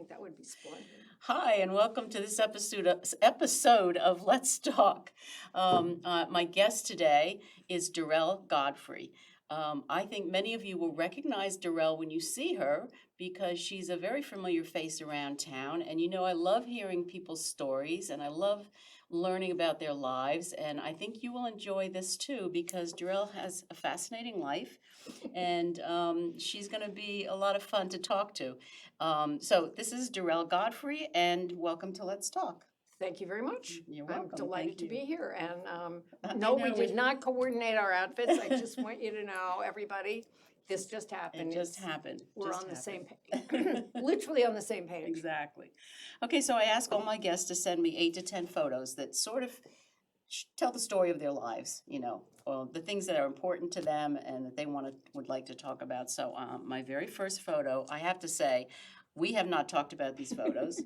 think that would be splendid. Hi, and welcome to this episode of Let's Talk. My guest today is Durell Godfrey. I think many of you will recognize Durell when you see her because she's a very familiar face around town. And you know, I love hearing people's stories and I love learning about their lives. And I think you will enjoy this too because Durell has a fascinating life and she's going to be a lot of fun to talk to. So this is Durell Godfrey, and welcome to Let's Talk. Thank you very much. You're welcome. I'm delighted Thank to you. be here. And no, we did not coordinate our outfits. I just want you to know, everybody, this just happened. It just happened. We're Just on the same happened. page, literally on the same page. Exactly. Okay, so I ask all my guests to send me 8 to 10 photos that sort of tell the story of their lives, you know, or the things that are important to them and that they would like to talk about. So my very first photo, I have to say, we have not talked about these photos.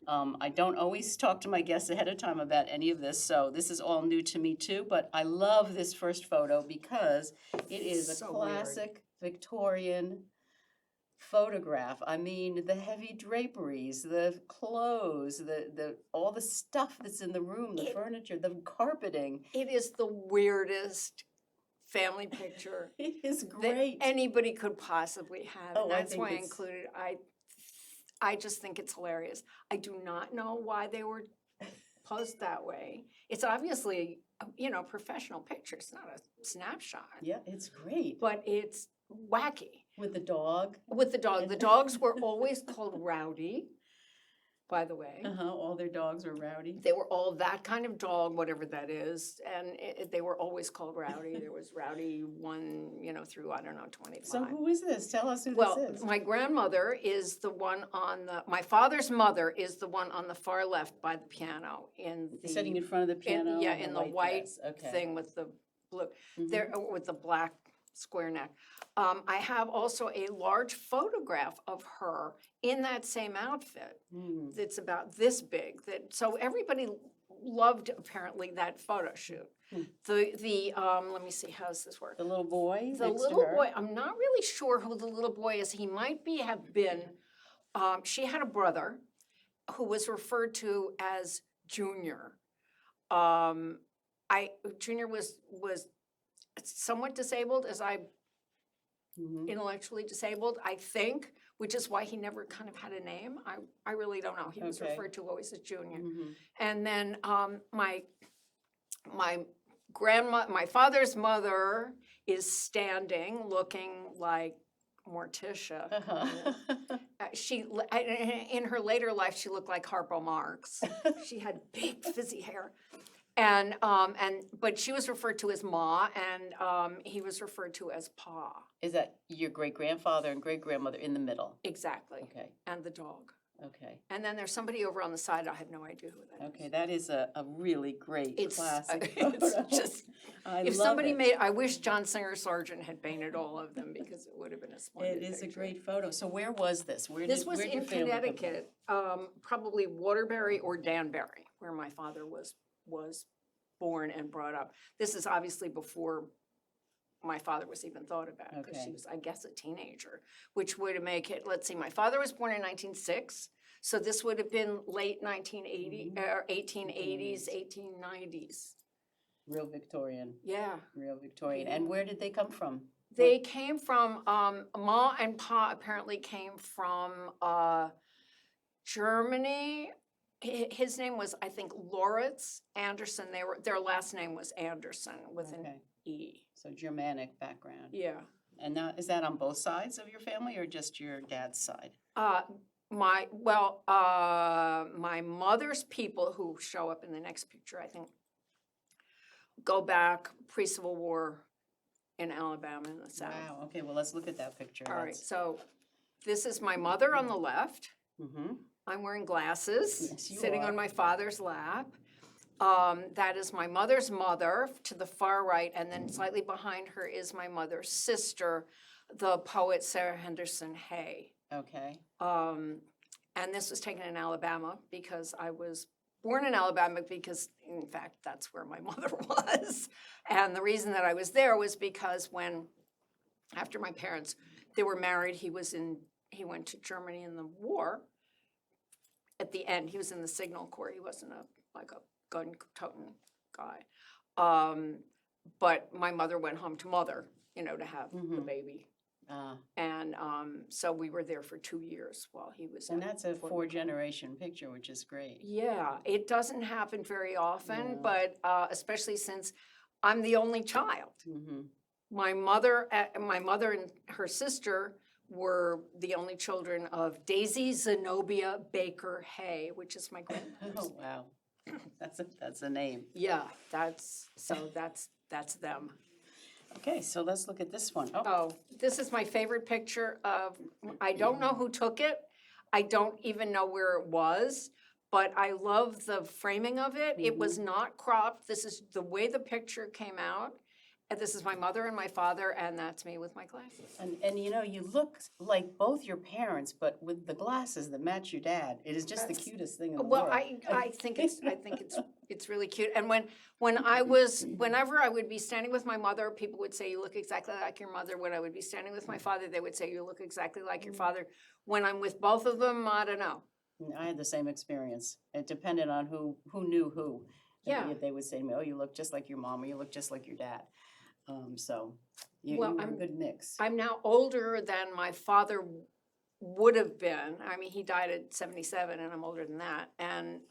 I don't always talk to my guests ahead of time about any of this, so this is all new to me too, but I love this first photo because it is a classic Victorian photograph. I mean, the heavy draperies, the clothes, the all the stuff that's in the room, the furniture, the carpeting. It is the weirdest family picture It is great. that anybody could possibly have. Oh, And that's why I it's- included it. I just think it's hilarious. I do not know why they were posed that way. It's obviously, professional picture. It's not a snapshot. Yeah, it's great. But it's wacky. With the dog. With the dog. The dogs were always called Rowdy, by the way. All their dogs were rowdy. They were all that kind of dog, whatever that is, and they were always called Rowdy. There was Rowdy 1, through, 25. So who is this? Tell us who Well, this is. my grandmother is the one my father's mother is the one on the far left by the piano in the. Sitting in front of the piano. in the white dress. Okay. thing with the blue, Mhm. there, with the black square neck. I have also a large photograph of her in that same outfit. Hmm. That's about this big. So everybody loved apparently that photo shoot. Hmm. Let me see, how does this work? The little boy. The next to little her. boy, I'm not really sure who the little boy is. He might have been, she had a brother who was referred to as Junior. Junior was somewhat disabled, as Mhm. intellectually disabled, I think, which is why he never kind of had a name. I really don't know. He was Okay. referred to always as Junior. Mhm. And then my father's mother is standing, looking like Morticia. In her later life, she looked like Harpo Marx. She had big fizzy hair. But she was referred to as Ma, and he was referred to as Pa. Is that your great-grandfather and great-grandmother in the middle? Exactly. Okay, And the dog. okay. And then there's somebody over on the side. I have no idea who that is. Okay, that is a really great classic it's photo. just, I if love somebody it. I wish John Singer Sargent had painted all of them because it would have been a splendid It is a picture. great photo. So where was this? This was where'd your in family come from? Connecticut, probably Waterbury or Danbury, where my father was born and brought up. This is obviously before my father was even thought about, because she Okay. was, I guess, a teenager, which would make it, let's see, my father was born in 1906, so this would have been late 1980, or 1880s, 1890s. Real Victorian, Yeah. real Victorian. Yeah. And where did they come from? They came from, Ma and Pa apparently came from Germany. His name was, I think, Loritz Anderson. Their last name was Anderson with an Okay. E. So Germanic background. Yeah. And now, is that on both sides of your family or just your dad's side? My mother's people, who show up in the next picture, I think, go back pre-Civil War in Alabama in the South. Wow, okay, well, let's look at that picture. All right, so this is my mother on the left. Mm-hmm. I'm wearing glasses, Yes, you sitting are. on my father's lap. That is my mother's mother to the far right, and then slightly behind her is my mother's sister, the poet Sarah Henderson Hay. Okay. And this was taken in Alabama because I was born in Alabama because, in fact, that's where my mother was. And the reason that I was there was because after my parents, they were married, he went to Germany in the war, at the end. He was in the Signal Corps. He wasn't like a gun-toting guy. But my mother went home to mother, to have the baby. And so we were there for 2 years while he was. And at that's a Fort 4-generation picture, which is great. Yeah, it doesn't happen very often, No. but especially since I'm the only child. Mm-hmm. My mother and her sister were the only children of Daisy Zenobia Baker Hay, which is my grandmother. Oh, wow. That's a name. Yeah, that's them. Okay, so let's look at this one. Oh, Oh, this is my favorite picture of, I don't know who took it. I don't even know where it was, but I love the framing of it. It was not cropped. This is the way the picture came out. And this is my mother and my father, and that's me with my glasses. and you look like both your parents, but with the glasses that match your dad. It is just the cutest thing in the Well, world. I think it's really cute. And whenever I would be standing with my mother, people would say you look exactly like your mother. When I would be standing with my father, they would say you look exactly like your father. When I'm with both of them, I don't know. I had the same experience. It depended on who knew who. Yeah. They would say to me, "Oh, you look just like your mom," or "You look just like your dad." So you Well, were a good mix. I'm now older than my father would have been. I mean, he died at 77, and I'm older than that. And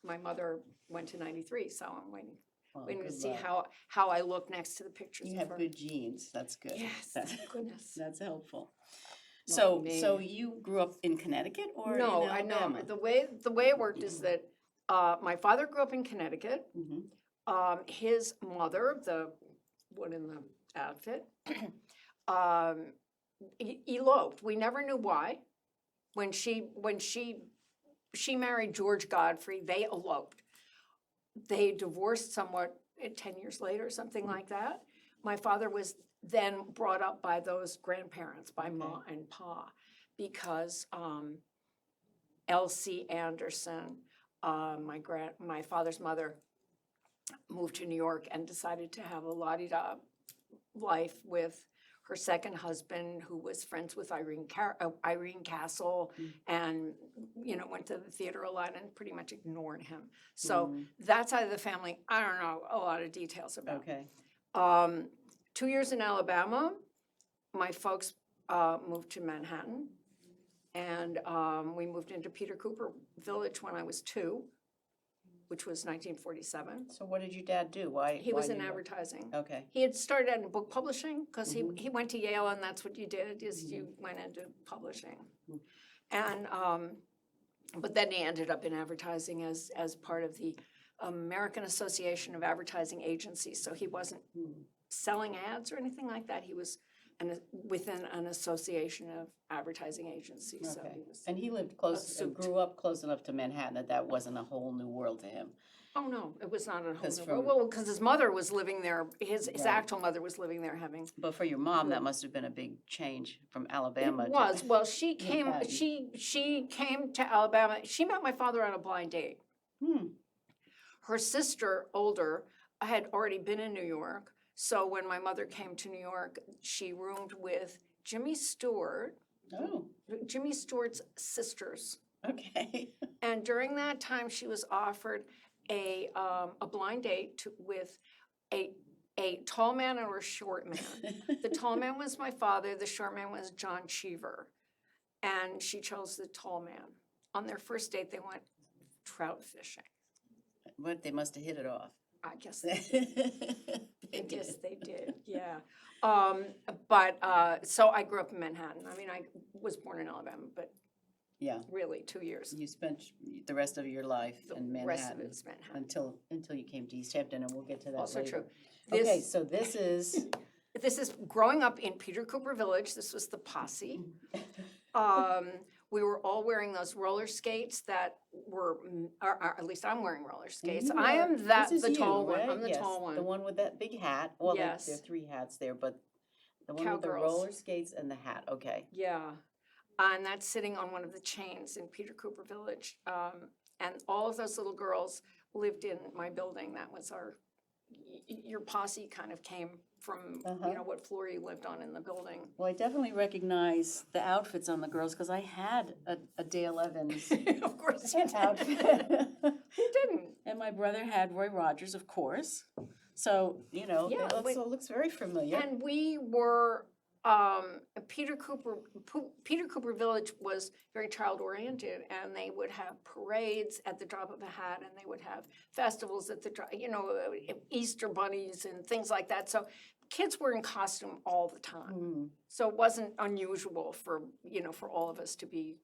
my mother went to 93, so I'm waiting Oh, to good see luck. how I look next to the pictures. You of have her. good genes. That's good. Yes, That's, thank goodness. that's helpful. Lucky So me. you grew up in Connecticut or No, in I know. Alabama? The way it worked is that my father grew up in Connecticut. Mhm. His mother, the one in the outfit, eloped. We never knew why. When she married George Godfrey, they eloped. They divorced somewhat 10 years later, something like that. My father was then brought up by those grandparents, by Ma and Pa, because Elsie Anderson, my father's mother, moved to New York and decided to have a la-di-da life with her second husband, who was friends with Irene Castle, and went to the theater a lot and pretty much ignored him. So that side of the family, I don't know a lot of details about. Okay. 2 years in Alabama, my folks moved to Manhattan, and we moved into Peter Cooper Village when I was 2, which was 1947. So what did your dad do? Why? He was why in did you- advertising. Okay. He had started in book publishing because he went to Yale, and that's what you did, is you went into publishing. And but then he ended up in advertising as part of the American Association of Advertising Agencies. So he wasn't selling ads or anything like that. He was within an association of advertising agencies. So Okay. he was. And he lived close, suit. grew up close enough to Manhattan that wasn't a whole new world to him. Oh, no, it was not a whole 'Cause new from- world. Well, because his mother was living there, his Right. actual mother was living there having. But for your mom, that must have been a big change from Alabama. It was. Well, she Manhattan. came to Alabama. She met my father on a blind date. Hmm. Her sister, older, had already been in New York. So when my mother came to New York, she roomed with Jimmy Stewart, Oh, Jimmy Stewart's sisters. okay. And during that time, she was offered a blind date with a tall man or a short man. The tall man was my father. The short man was John Cheever. And she chose the tall man. On their first date, they went trout fishing. But they must have hit it off. I guess they They Yes, did. they did, yeah. So I grew up in Manhattan. I mean, I was born in Alabama, but Yeah, really 2 years. you spent the rest of your life The in rest of Manhattan it's Manhattan. until you came to East Hampton, and we'll get to that Also later. true. Okay, This, so this is, this is growing up in Peter Cooper Village. This was the posse. We were all wearing those roller skates that were, or at least I'm wearing roller skates. you I are- am that, this is the you, tall one. right? I'm the Yes, tall one. The one with that big hat. Well, there are Yes. 3 hats there, but the one with the Cowgirls. roller skates and the hat, okay. Yeah, and that's sitting on one of the chains in Peter Cooper Village. And all of those little girls lived in my building. That was our your posse kind of came from, you know, what floor you lived on in the building. Well, I definitely recognize the outfits on the girls because I had a Dale Evans Of course you did. outfit. Who didn't? And my brother had Roy Rogers, of course. So, you know, Yeah, it looks very familiar. And we were, Peter Cooper Village was very child-oriented, and they would have parades at the drop of a hat, and they would have festivals at the drop, you know, Easter bunnies and things like that. So kids were in costume all the time. So it wasn't unusual for, you know, for all of us to be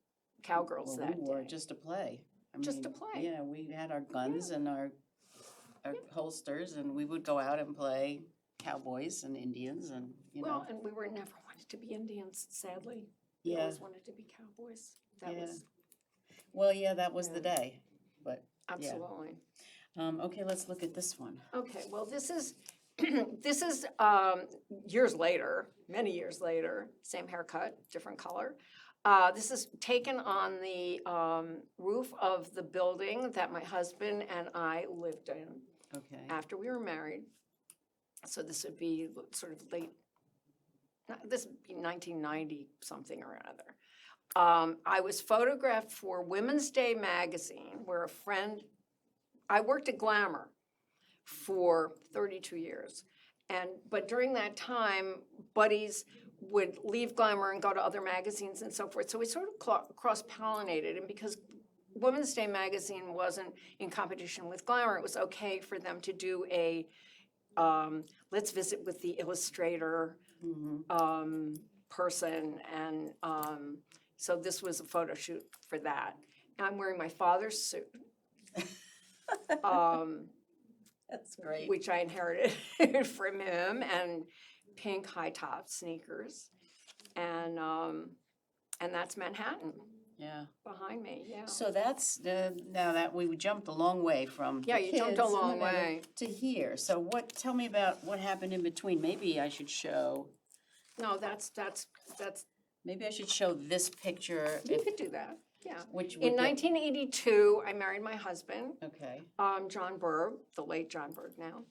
cowgirls that we wore day. it just to play. Just to play. Yeah, we had our guns and our holsters, and we would go out and play cowboys and Indians, and you know. Well, and we were never wanted to be Indians, sadly. We Yeah. always wanted to be cowboys. That Yeah. was Well, yeah, that was the day, but absolutely. okay, let's look at this one. Okay, well, this is this is years later, many years later, same haircut, different color. This is taken on the roof of the building that my husband and I lived in Okay. after we were married. So this would be sort of late, this would be 1990 something or another. I was photographed for Women's Day magazine, where a friend, I worked at Glamour for 32 years. But during that time, buddies would leave Glamour and go to other magazines and so forth. So we sort of cross-pollinated, and because Women's Day magazine wasn't in competition with Glamour, it was okay for them to do a let's visit with the illustrator person, and so this was a photo shoot for that. And I'm wearing my father's suit. That's great. Which I inherited from him, and pink high top sneakers, and that's Manhattan Yeah. behind me. Yeah. So that's now that we jumped a long way from Yeah, the you jumped a kids long and the men way. to here. So tell me about what happened in between. Maybe I should show. No, that's Maybe I should show this picture. you could do that. Yeah. Which would In get- 1982, I married my husband, Okay. John Berg, the late John Berg now.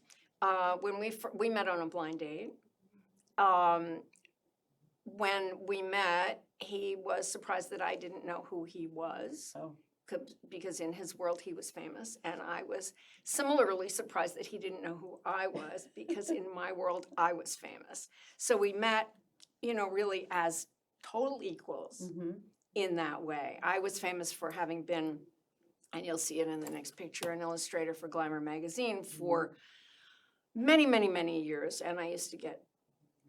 When we met on a blind date. When we met, he was surprised that I didn't know who he was. Oh. Because in his world he was famous, and I was similarly surprised that he didn't know who I was, because in my world I was famous. So we met, you know, really as total equals in that way. I was famous for having been, and you'll see it in the next picture, an illustrator for Glamour Magazine for many, many, many years, and I used to get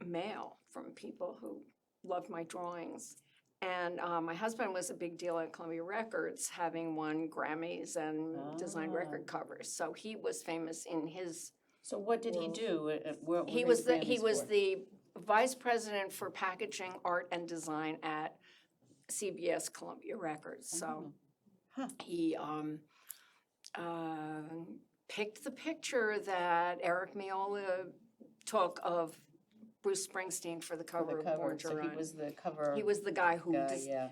mail from people who loved my drawings. And my husband was a big deal at Columbia Records, having won Grammys and designed record covers. So he was famous in his. So what did he do? What He were was his the Grammys for? vice president for packaging, art, and design at CBS Columbia Records. So he picked the picture that Eric Miola took of Bruce Springsteen for the cover of Born to So Run. he was the cover. He was the guy who yeah.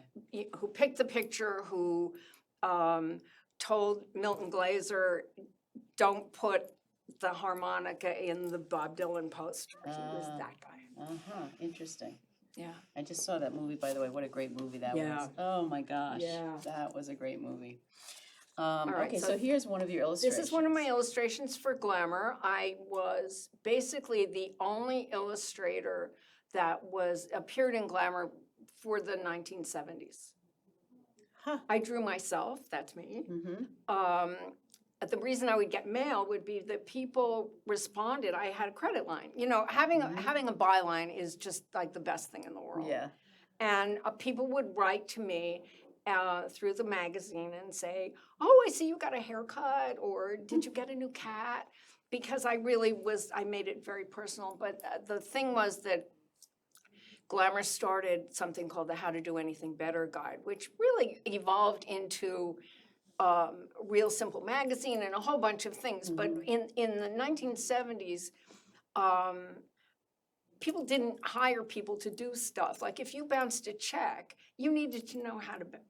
who picked the picture, who told Milton Glaser, "Don't put the harmonica in the Bob Dylan poster." He was that guy. Interesting. Yeah. I just saw that movie, by the way. What a great movie that Yeah. was. Oh my gosh. Yeah. That was a great movie. right, Okay, so so here's one of your illustrations. This is one of my illustrations for Glamour. I was basically the only illustrator that appeared in Glamour for the 1970s. I drew myself, that's me. The reason I would get mail would be that people responded. I had a credit line. You know, having a byline is just like the best thing in the world. Yeah. And people would write to me through the magazine and say, "Oh, I see you got a haircut," or "Did you get a new cat?" Because I made it very personal. But the thing was that Glamour started something called the How to Do Anything Better guide, which really evolved into Real Simple magazine and a whole bunch of things. But in the 1970s, people didn't hire people to do stuff. Like if you bounced a check, you needed to know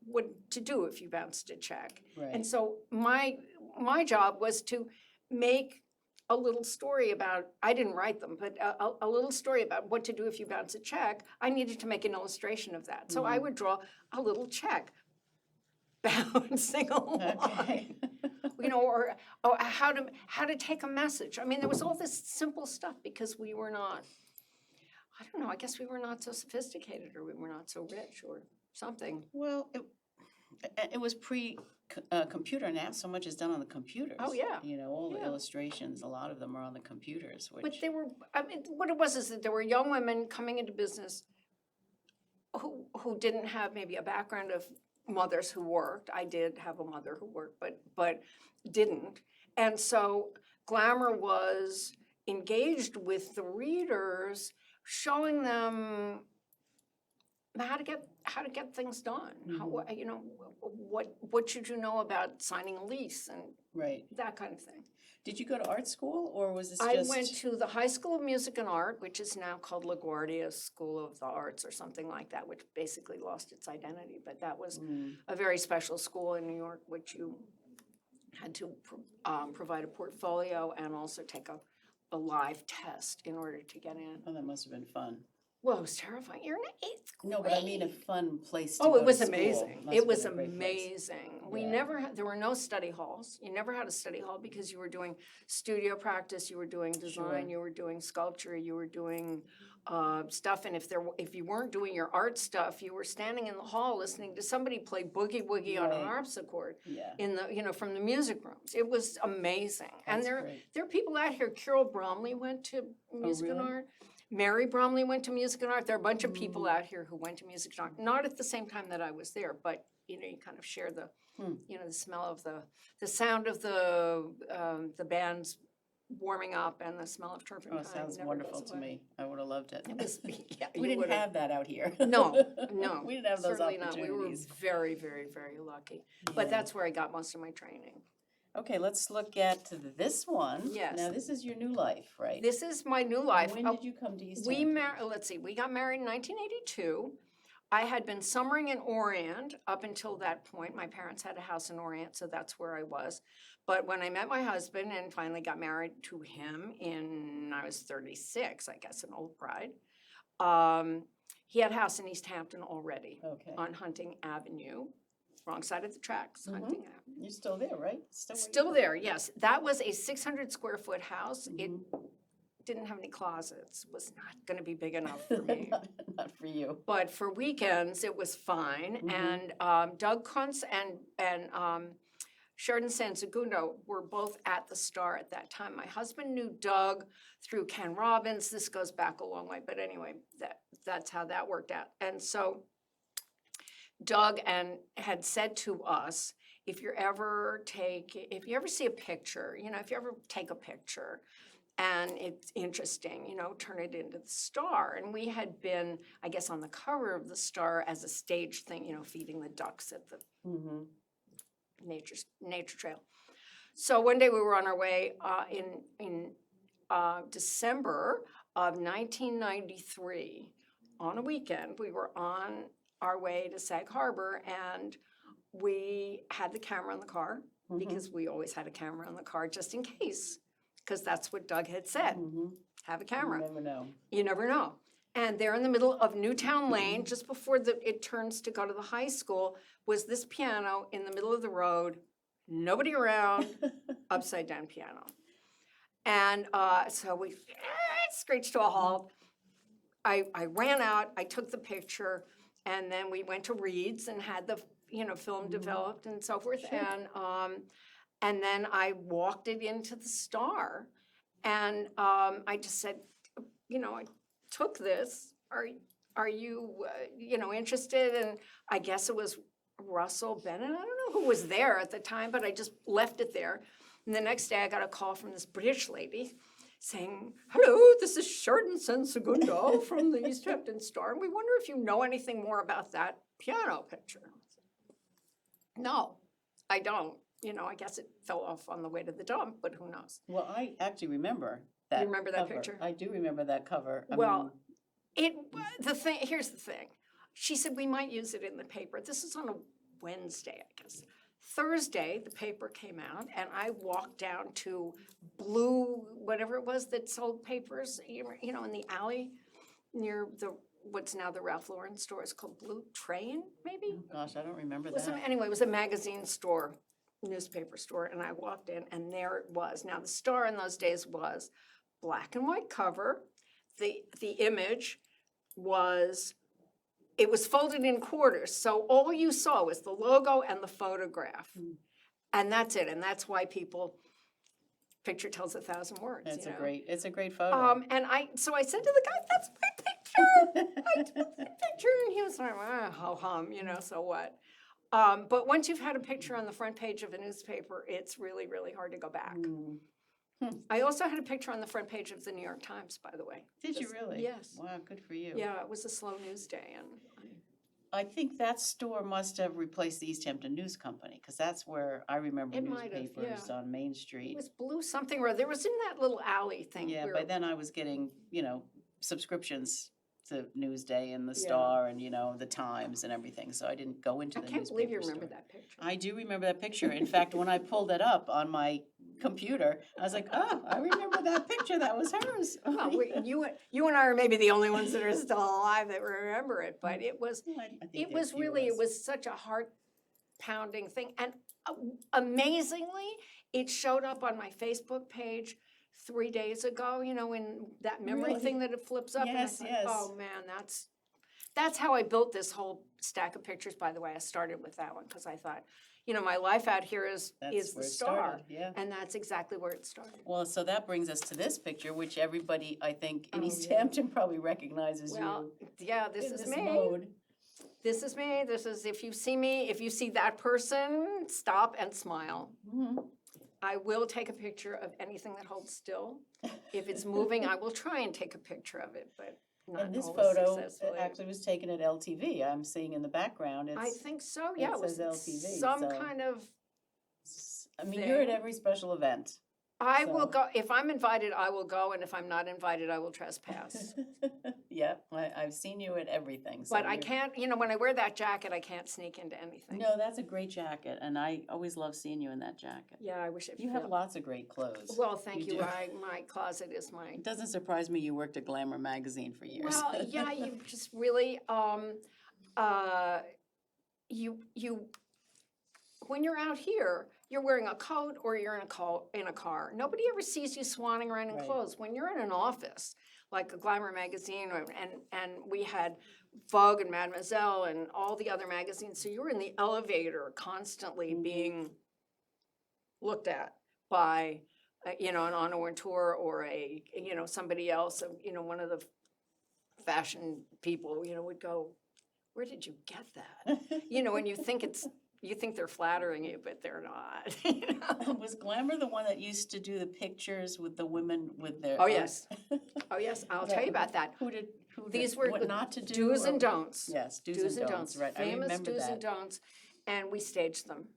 what to do if you bounced a check. Right. And so my job was to make a little story about, I didn't write them, but a little story about what to do if you bounce a check, I needed to make an illustration of that. So I would draw a little check bouncing along. Okay. You know, or how to take a message. I mean, there was all this simple stuff because we were not, I don't know, I guess we were not so sophisticated, or we were not so rich or something. Well, it was computer. Now so much is done on the computers. Oh, yeah. You know, all the Yeah. illustrations, a lot of them are on the computers, But which, they were, I mean, what it was is that there were young women coming into business who didn't have maybe a background of mothers who worked. I did have a mother who worked, but didn't. And so Glamour was engaged with the readers, showing them how to get things done. How, you know, what should you know about signing a lease and right. that kind of thing. Did you go to art school, or was this I just? went to the High School of Music and Art, which is now called LaGuardia School of the Arts or something like that, which basically lost its identity. But that was a very special school in New York, which you had to provide a portfolio and also take a live test in order to get in. Oh, that must have been fun. Well, it was terrifying. You're in 8th grade. No, but I mean a fun place to Oh, go it was to school. amazing. Must It have was been a great place. amazing. We Yeah. never had, there were no study halls. You never had a study hall because you were doing studio practice, you were doing design, Sure. you were doing sculpture, you were doing stuff. And if you weren't doing your art stuff, you were standing in the hall listening to somebody play boogie woogie on a Right. harpsichord Yeah. in the, you know, from the music rooms. It was amazing. And That's there great. are people out here. Carol Bromley went to music and really? art. Mary Bromley went to music and art. There are a bunch of people out here who went to music and art, not at the same time that I was there, but you know, you kind of share the, you know, the smell of the sound of the bands warming up and the smell of turpentine. Oh, it sounds never wonderful goes to away. me. I would have loved it. It was, yeah, We you didn't would've- have that out here. No, We didn't have those certainly not. We were opportunities. very, very, very lucky. But Yeah. that's where I got most of my training. Okay, let's look at this one. Yes. Now, this is your new life, right? This is my new life. When did you come to East We Hampton? let's see, we got married in 1982. I had been summering in Orient up until that point. My parents had a house in Orient, so that's where I was. But when I met my husband and finally got married to him I was 36, I guess, an old bride. He had a house in East Hampton already Okay. on Hunting Avenue, wrong side of the tracks, Hunting Avenue. You're still there, right? Still where you Still live? there, yes. That was a 600 square foot house. It Mm-hmm. didn't have any closets, was not gonna be big enough for me. Not for you. But for weekends, it was fine. Mhm. And Doug Kuntz and Sheridan Sansegundo were both at the Star at that time. My husband knew Doug through Ken Robbins. This goes back a long way, but anyway, that's how that worked out. And so Doug had said to us, if you ever see a picture, you know, if you ever take a picture and it's interesting, you know, turn it into the Star. And we had been, I guess, on the cover of the Star as a stage thing, you know, feeding the ducks at the Mm-hmm. nature trail. So one day we were on our way in December of 1993 on a weekend. We were on our way to Sag Harbor, and we had the camera in the car because we always had a camera in the car just in case, because that's what Doug had said. Mm-hmm. Have a camera. You never know. You never know. And there in the middle of Newtown Lane, just before it turns to go to the high school, was this piano in the middle of the road, nobody around, upside down piano. And so we screeched to a halt. I ran out, I took the picture, and then we went to Reed's and had the film developed and so forth. Sure. And then I walked it into the Star, and I just said, I took this. Are you interested? And I guess it was Russell Bennett. I don't know who was there at the time, but I just left it there. And the next day I got a call from this British lady saying, hello, this is Sheridan Sansegundo from the East Hampton Star, and we wonder if you know anything more about that piano picture. No, I don't. I guess it fell off on the way to the dump, but who knows? Well, I actually remember that. You remember that cover. picture? I do remember that cover. Well, here's the thing. She said we might use it in the paper. This is on a Wednesday, I guess. Thursday, the paper came out, and I walked down to Blue, whatever it was that sold papers, you know, in the alley near what's now the Ralph Lauren store. It's called Blue Train, maybe? Oh, gosh, I don't remember It was that. anyway, it was a magazine store, newspaper store, and I walked in, and there it was. Now, the Star in those days was black and white cover. The image was, it was folded in quarters, so all you saw was the logo and the photograph. And that's it, and that's why picture tells 1,000 words, It's you a know? great photo. And so I said to the guy, "That's my picture. I took the picture," and he was like, "Ho hum, you know, so what?" But once you've had a picture on the front page of a newspaper, it's really, really hard to go back. I also had a picture on the front page of the New York Times, by the way. Did you Just- really? Yes. Wow, good for you. Yeah, it was a slow news day, and I think that store must have replaced the East Hampton News Company, because that's where I remember It might have, newspapers yeah. on Main it Street. was Blue something or there was in that little alley thing. Yeah, where- by then I was getting, subscriptions to Newsday and the Yeah. Star and, the Times and everything, so I didn't go into I the can't believe you newspaper remember store. that picture. I do remember that picture. In fact, when I pulled it up on my computer, I was like, oh, I remember that picture. That was hers. Well, you and I are maybe the only ones that are still alive that remember it, but it was I think it there are was a few of really, it us. was such a heart-pounding thing. And amazingly, it showed up on my Facebook page 3 days ago, in that memory Really? thing that it flips up. Yes, and I yes. thought, oh, man, that's how I built this whole stack of pictures, by the way. I started with that one because I thought, my life out here is That's the where it Star. started, yeah. And that's exactly where it started. Well, so that brings us to this picture, which everybody, I think, in Oh, East yeah. Hampton probably recognizes Well, you yeah, this in is this me. mode. This is me. This is, if you see that person, stop and smile. Mhm. I will take a picture of anything that holds still. If it's moving, I will try and take a picture of it, but not And this always photo successfully. actually was taken at LTV. I'm seeing in the background, I it's, think so, yeah. it It was says LTV, some so- kind of, you're at thing. every special event. I will So- go, if I'm invited, I will go, and if I'm not invited, I will trespass. Yep, I've seen you at everything, so But I you're- can't, when I wear that jacket, I can't sneak into anything. No, that's a great jacket, and I always love seeing you in that jacket. Yeah, I wish it You have fit. lots of great clothes. Well, thank You you. do. My closet is my It doesn't surprise me you worked at Glamour Magazine for years. Well, yeah, you just really, you, when you're out here, you're wearing a coat or you're in a car. Nobody ever sees you swanning around in Right. clothes. When you're in an office, like a Glamour magazine, and we had Vogue and Mademoiselle and all the other magazines, so you were in the elevator constantly Mhm. being looked at by, an entrepreneur or somebody else, one of the fashion people, would go, "Where did you get that?" And you think they're flattering you, but they're not. Was Glamour the one that used to do the pictures with the women with their? Oh, yes. Oh, yes, I'll tell you Right. about that. Who These did, were what not to do? Do's or- and don'ts. Yes, do's and don'ts, right, I Famous remember do's that. and don'ts, and we staged them.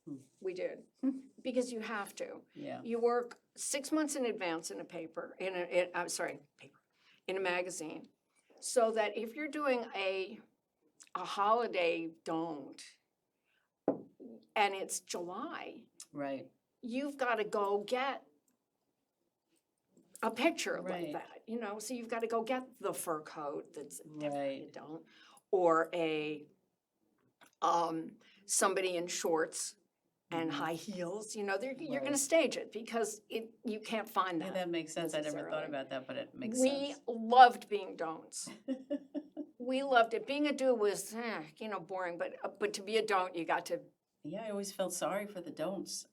Hmm. We did, because you have to. Yeah, You work 6 months in advance in a paper, in a magazine, so that if you're doing a holiday don't, and it's July, right, you've got to go get a picture Right. like that, so you've got to go get the fur coat that's different, Right. you don't, or somebody in shorts and Mhm. high heels, you're Right. gonna stage it because you can't find yeah, that. that makes sense, I never thought necessarily. about that, but it makes We sense. loved being don'ts. We loved it. Being a do was, boring, but to be a don't, you got to. Yeah, I always felt sorry for the don'ts.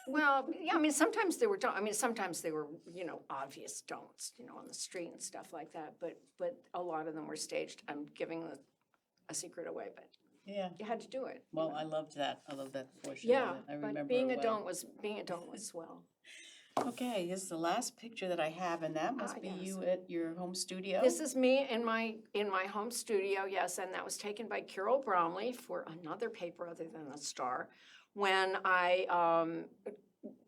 Well, yeah, sometimes they were sometimes they were, obvious don'ts, on the street and stuff like that. But a lot of them were staged. I'm giving a secret away, but Yeah, you had to do it. well, I loved that portion Yeah, of it, I remember but being it a well. don't was swell. Okay, this is the last picture that I have, and that must be yes. you at your home studio? This is me in my home studio, yes, and that was taken by Carol Bromley for another paper other than the Star, when I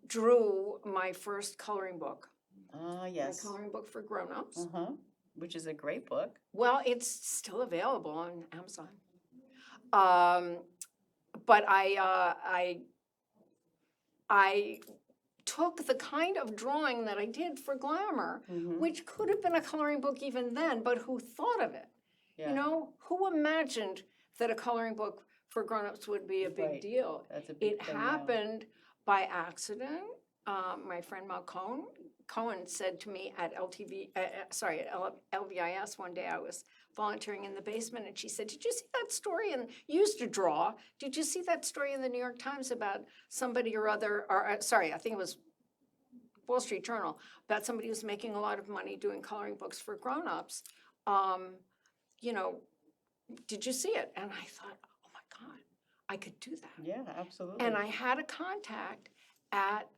drew my first coloring book. Ah, yes. My coloring book for grown-ups. Uh-huh, which is a great book. Well, it's still available on Amazon. but I took the kind of drawing that I did for Glamour, Mhm. which could have been a coloring book even then, but who thought of it? Yeah. You know, who imagined that a coloring book for grown-ups would be a big Right. deal? That's a big It thing now. happened by accident. My friend Mal Cohen said to me at LVIS one day, I was volunteering in the basement, and she said, "Did you see that story?" And you used to draw. "Did you see that story in the New York Times about somebody or other, or I think it was Wall Street Journal, about somebody who's making a lot of money doing coloring books for grown-ups? You know, did you see it?" And I thought, oh my God, I could do that. Yeah, absolutely. And I had a contact at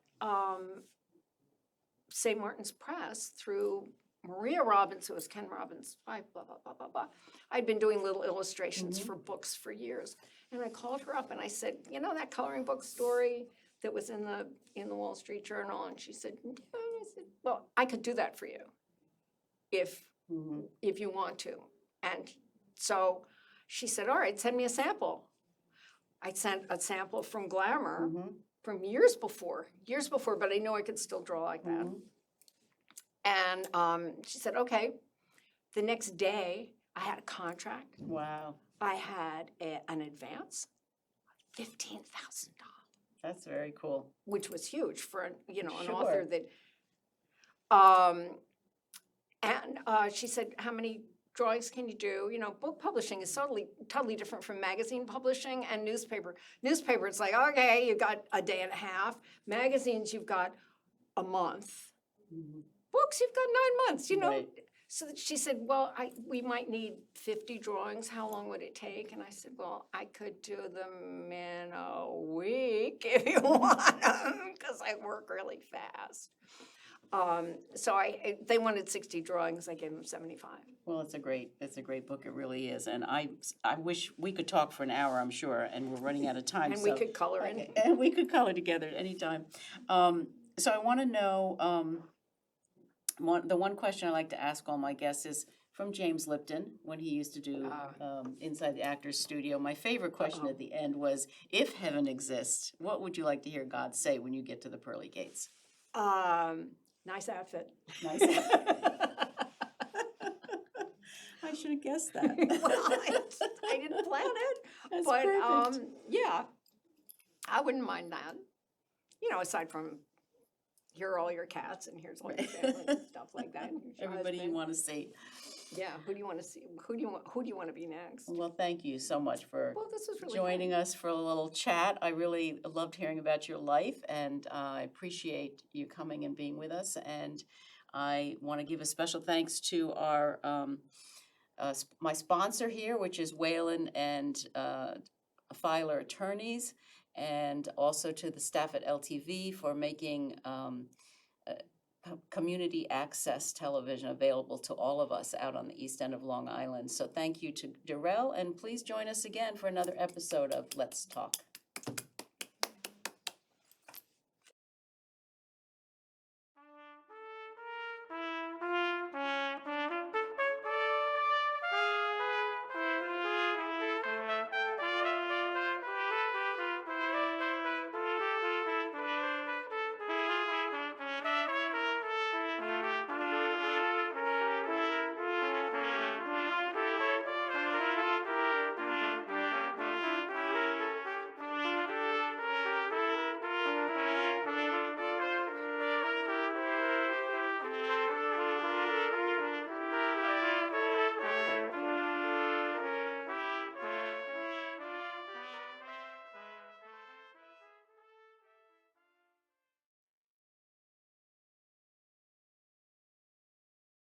St. Martin's Press through Maria Robbins, who was Ken Robbins' wife, blah, blah, blah, blah, blah. I'd been doing little illustrations for books for years. And I called her up and I said, "You know that coloring book story that was in the Wall Street Journal?" And she said, "Yeah." I said, "Well, I could do that for you if you want to." And so she said, "All right, send me a sample." I sent a sample from Glamour from years before, but I knew I could still draw like that. And she said, "Okay." The next day, I had a contract. Wow. I had an advance, $15,000, That's very cool. which was huge for an Sure. author that. And she said, "How many drawings can you do?" You know, book publishing is totally different from magazine publishing and newspaper. Newspaper, it's like, okay, you've got a day and a half. Magazines, you've got a month. Books, you've got 9 months, you know. Right. So she said, "Well, we might need 50 drawings. How long would it take?" And I said, "Well, I could do them in a week if you want them, because I work really fast." So they wanted 60 drawings. I gave them 75. Well, it's a great book. It really is. And I wish we could talk for an hour, I'm sure, and we're running out of time. And we could color in. Okay, and we could color together at any time. So I want to know, the one question I like to ask all my guests is from James Lipton, when he used to do Inside the Actors Studio. My favorite question at the end was, if heaven exists, what would you like to hear God say when you get to the pearly gates? Nice outfit. Nice. I should have guessed that. Well, I didn't plan it. That's But perfect. yeah, I wouldn't mind that. You know, aside from, here are all your cats and here's all your family and stuff like that. and here's your Everybody you husband. want to see. Yeah, who do you want to see? Who do you want to be next? Well, thank you so much for Well, this was really joining fun. us for a little chat. I really loved hearing about your life, and I appreciate you coming and being with us. And I want to give a special thanks to our my sponsor here, which is Whalen and Filer Attorneys, and also to the staff at LTV for making community access television available to all of us out on the east end of Long Island. So thank you to Durell, and please join us again for another episode of Let's Talk.